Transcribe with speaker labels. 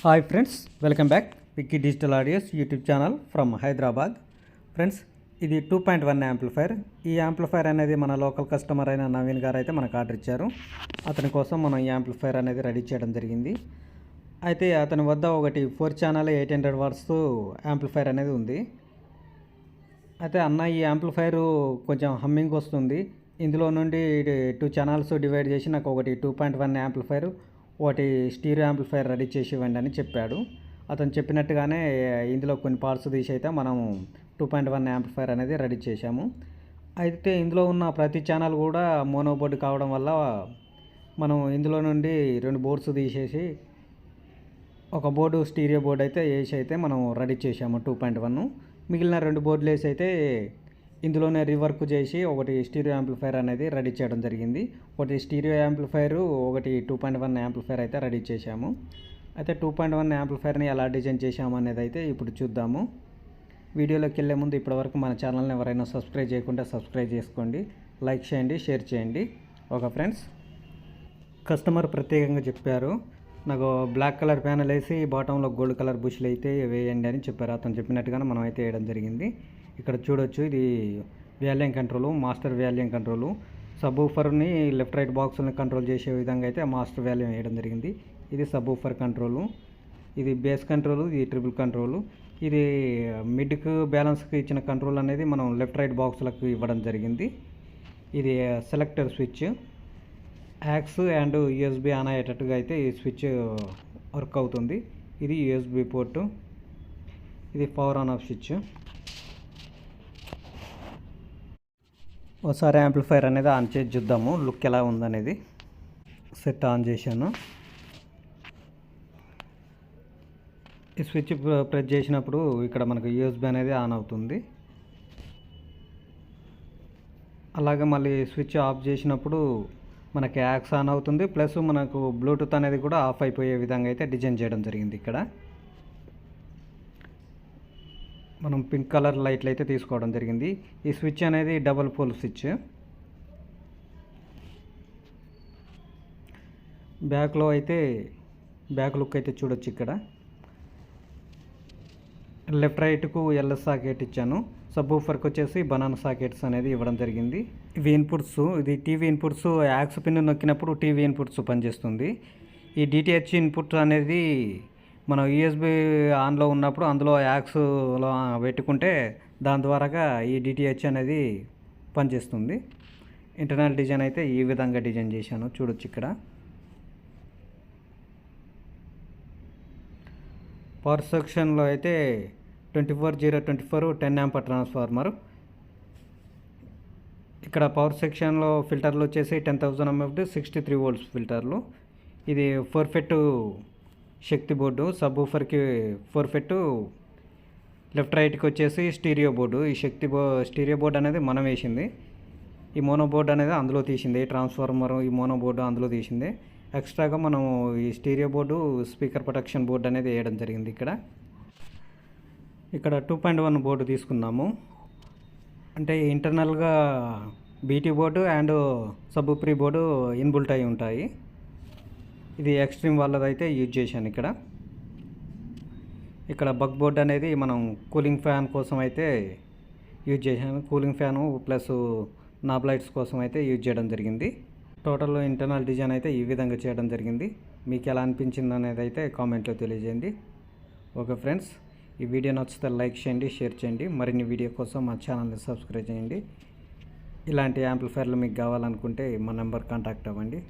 Speaker 1: Hi friends, welcome back Vicky digital audios YouTube channel from Hyderabad. Friends, ఇది 2.1 amplifier. ఈ amplifier అనేది మన లోకల్ కస్టమర్ అయిన నవీన్ గారు అయితే మనకు ఆర్డర్ ఇచ్చారు. అతని కోసం మనం ఈ యాంప్లిఫైర్ అనేది రెడీ చేయడం జరిగింది. అయితే అతని వద్ద ఒకటి 4 ఛానల్ 800 వాట్స్ యాంప్లిఫైర్ అనేది ఉంది. అయితే అన్న ఈ యాంప్లిఫైర్ కొంచెం హమ్మింగ్ వస్తుంది, ఇందులో నుండి 2 ఛానల్స్ డివైడ్ చేసి నాకు ఒకటి 2.1 యాంప్లిఫైర్, ఒకటి స్టీరియో యాంప్లిఫైర్ రెడీ చేసి ఇవ్వండి అని చెప్పాడు. అతను చెప్పినట్టుగానే ఇందులో కొన్ని పార్ట్స్ తీసి అయితే మనం 2.1 యాంప్లిఫైర్ అనేది రెడీ చేశాము. అయితే ఇందులో ఉన్న ప్రతి ఛానల్ కూడా మోనో బోర్డు కావడం వల్ల మనం ఇందులో నుండి 2 బోర్డ్స్ తీసేసి ఒక బోర్డు స్టీరియో బోర్డు అయితే వేసి అయితే మనం రెడీ చేసాము 2.1. మిగిలిన 2 బోర్డులు వేసి అయితే ఇందులోనే రీవర్క్ చేసి ఒకటి స్టీరియో యాంప్లిఫైర్ అనేది రెడీ చేయడం జరిగింది. ఒకటి స్టీరియో యాంప్లిఫైర్, ఒకటి 2.1 యాంప్లిఫైర్ అయితే రెడీ చేశాము. అయితే 2.1 యాంప్లిఫైర్ని ఎలా డిజైన్ చేశాము అనేది అయితే ఇప్పుడు చూద్దాము. వీడియోలోకి వెళ్ళే ముందు ఇప్పటివరకు మన ఛానల్ని ఎవరైనా సబ్స్క్రైబ్ చేయకుంటే సబ్స్క్రైబ్ చేసుకోండి, లైక్ చేయండి, షేర్ చేయండి. ఓకే ఫ్రెండ్స్, కస్టమర్ ప్రత్యేకంగా చెప్పారు, నాకు బ్లాక్ కలర్ ప్యానల్ వేసి బాటంలో గోల్డ్ కలర్ బుష్లు అయితే వేయండి అని చెప్పారు. అతను చెప్పినట్టుగానే మనం అయితే వేయడం జరిగింది. ఇక్కడ చూడొచ్చు, ఇది volume control, master volume control. సబ్ ఊఫర్ని లెఫ్ట్ రైట్ బాక్స్ని కంట్రోల్ చేసే విధంగా అయితే మాస్టర్ వాల్యూమ్ వేయడం జరిగింది. ఇది సబ్ ఊఫర్ కంట్రోలు, ఇది బేస్ కంట్రోలు, ఇది ట్రిపుల్ కంట్రోలు. ఇది మిడ్కి బ్యాలెన్స్కి ఇచ్చిన కంట్రోల్ అనేది మనం లెఫ్ట్ రైట్ బాక్స్లకు ఇవ్వడం జరిగింది. ఇది selector switch, aux and USB on అయ్యేటట్టుగా అయితే ఈ స్విచ్ వర్క్ అవుతుంది. ఇది యూఎస్బి పోర్టు, ఇది పవర్ ఆన్ ఆఫ్ స్విచ్. ఒకసారి యాంప్లిఫైర్ అనేది ఆన్ చేసి చూద్దాము లుక్ ఎలా ఉందనేది. సెట్ ఆన్ చేశాను. ఈ స్విచ్ ప్రెస్ చేసినప్పుడు ఇక్కడ మనకు యూఎస్బి అనేది ఆన్ అవుతుంది. అలాగే మళ్ళీ స్విచ్ ఆఫ్ చేసినప్పుడు మనకి యాక్స్ ఆన్ అవుతుంది, ప్లస్ మనకు బ్లూటూత్ అనేది కూడా ఆఫ్ అయిపోయే విధంగా అయితే డిజైన్ చేయడం జరిగింది. ఇక్కడ మనం పింక్ కలర్ లైట్లు అయితే తీసుకోవడం జరిగింది. ఈ స్విచ్ అనేది డబుల్ పోల్ స్విచ్. బ్యాక్లో అయితే బ్యాక్ లుక్ అయితే చూడొచ్చు. ఇక్కడ లెఫ్ట్ రైట్కు ఎల్ఎస్ సాకెట్ ఇచ్చాను. సబ్ ఊఫర్కి వచ్చేసి బనానా సాకెట్స్ అనేది ఇవ్వడం జరిగింది. ఇవి ఇన్పుట్స్, ఇది టీవీ ఇన్పుట్స్. యాక్స్ పిన్ నొక్కినప్పుడు టీవీ ఇన్పుట్స్ పనిచేస్తుంది. ఈ డిటిహెచ్ ఇన్పుట్ అనేది మనం యూఎస్బి ఆన్లో ఉన్నప్పుడు అందులో యాక్స్లో పెట్టుకుంటే దాని ద్వారాగా ఈ డిటిహెచ్ అనేది పనిచేస్తుంది. ఇంటర్నల్ డిజైన్ అయితే ఈ విధంగా డిజైన్ చేశాను, చూడొచ్చు. ఇక్కడ పవర్ సెక్షన్లో అయితే 24/024 10 యాంపర్ ట్రాన్స్ఫార్మర్. ఇక్కడ పవర్ సెక్షన్లో ఫిల్టర్లు వచ్చేసి 10,000 mF 63 volts ఫిల్టర్లు. ఇది 4 ఫెట్ శక్తి బోర్డు. సబ్ ఊఫర్కి 4 ఫెట్, లెఫ్ట్ రైట్కి వచ్చేసి స్టీరియో బోర్డు. ఈ స్టీరియో బోర్డు అనేది మనం వేసింది. ఈ మోనో బోర్డు అనేది అందులో తీసింది. ట్రాన్స్ఫార్మర్ ఈ మోనో బోర్డు అందులో తీసింది. ఎక్స్ట్రాగా మనం ఈ stereo board, speaker protection board అనేది వేయడం జరిగింది. ఇక్కడ 2.1 బోర్డు తీసుకున్నాము. అంటే ఇంటర్నల్గా BT board and sub pre board inbuilt అయి ఉంటాయి. ఇది ఎక్స్ట్రీమ్ వాళ్ళదైతే యూజ్ చేశాను. ఇక్కడ బగ్ బోర్డ్ అనేది మనం కూలింగ్ ఫ్యాన్ కోసం అయితే యూజ్ చేశాను. Cooling fan plus knob lights కోసం అయితే యూజ్ చేయడం జరిగింది. టోటల్ ఇంటర్నల్ డిజైన్ అయితే ఈ విధంగా చేయడం జరిగింది. మీకు ఎలా అనిపించింది అనేది అయితే కామెంట్లో తెలియజేయండి. ఓకే ఫ్రెండ్స్, ఈ వీడియో నచ్చితే లైక్ చేయండి, షేర్ చేయండి. మరిన్ని వీడియో కోసం మా ఛానల్ని సబ్స్క్రైబ్ చేయండి. ఇలాంటి యాంప్లిఫైర్లు మీకు కావాలనుకుంటే మా నెంబర్ కాంటాక్ట్ అవ్వండి.